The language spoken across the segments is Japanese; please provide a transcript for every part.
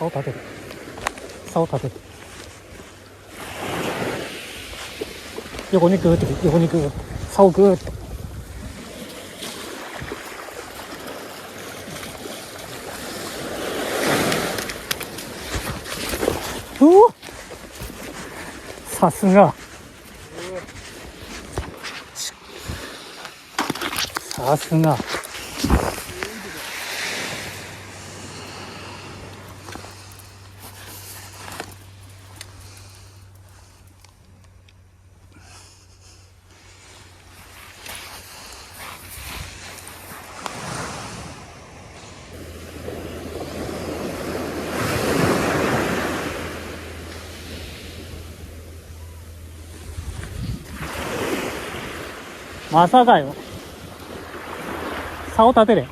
竿立てる。竿立てる。横にグーって、横にグーって。竿グーって。うお、さすが。さすが。まさかよ。竿立てれ。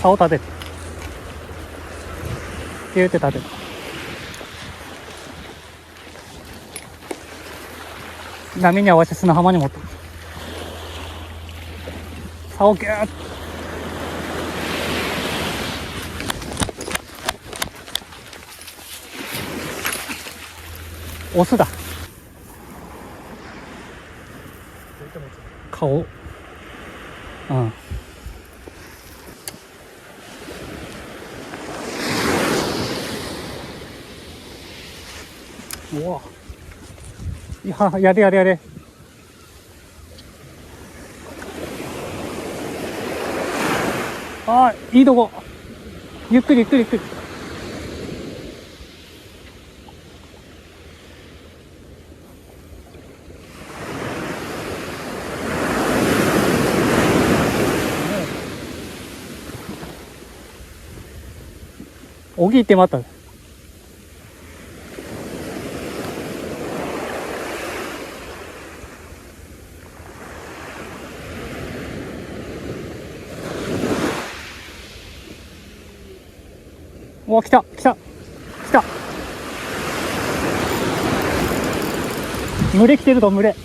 竿立てる。ピューって立てる。波に合わせて砂浜に持ってる。竿ギューッ。オスだ。顔。うん。うわ。いや、やれやれやれ。ああ、いいとこ。ゆっくりゆっくりゆっくり。おぎってまった。お、来た来た来た。群れ来てるぞ、群れ。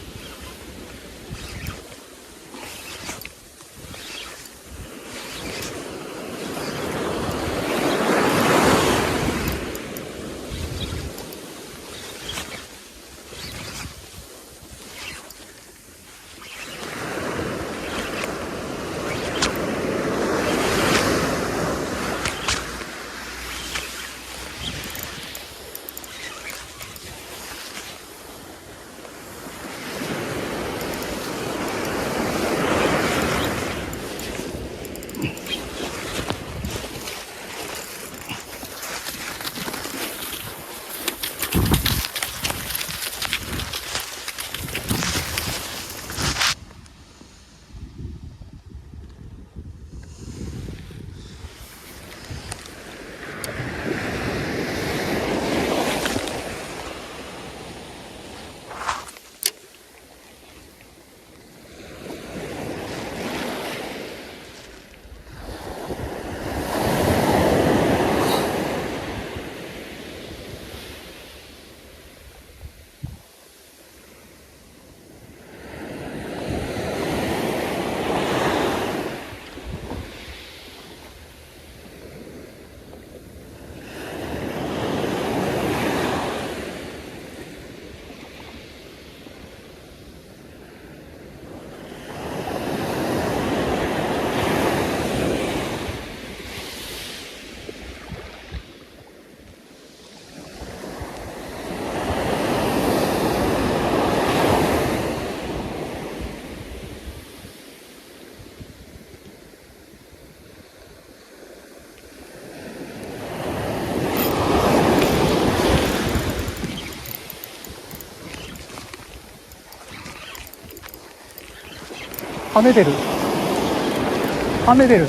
跳ねてる。跳ねてる。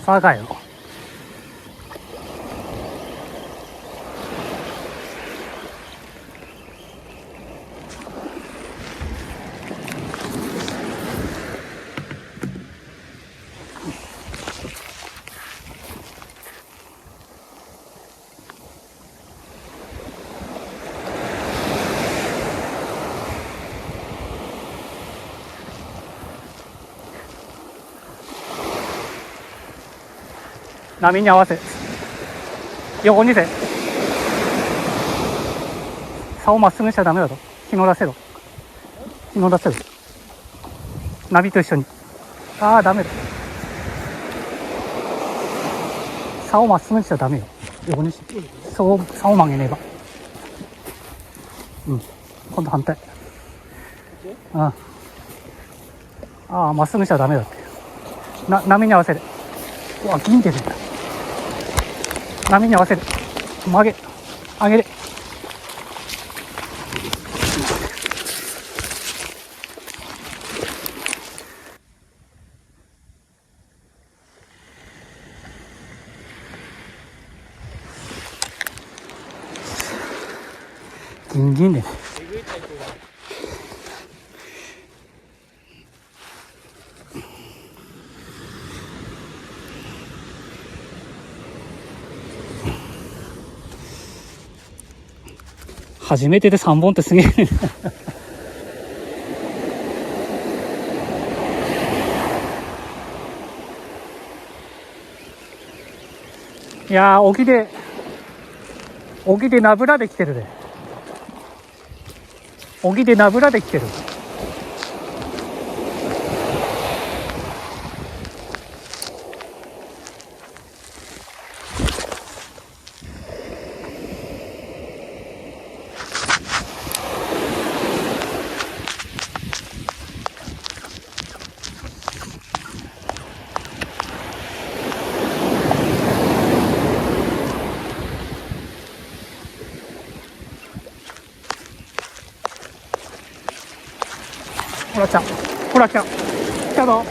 さかよ。波に合わせ横にせ。竿まっすぐしちゃダメだと。日の出せろ。日の出せろ。波と一緒に。ああ、ダメだ。竿まっすぐしちゃダメよ。横にし。竿曲げねば。うん。今度反対。うん。ああ、まっすぐしちゃダメだって。波に合わせる。うわ、銀出るんだ。波に合わせる。曲げ。上げる。ギンギンでね。初めてで3本ってすげえね。いやー、沖でナブラで来てるで。沖でナブラで来てる。ほら来た。ほら来た。来たぞ。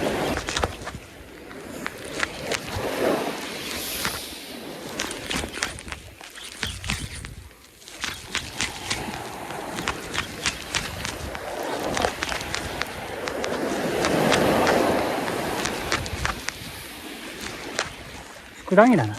ふくらぎだな。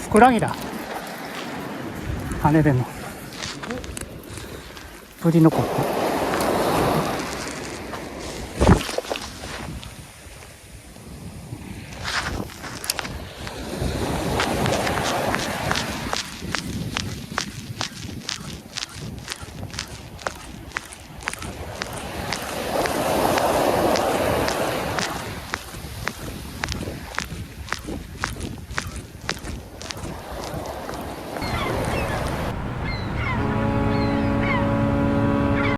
ふくらぎだ。羽でのブリのコップ。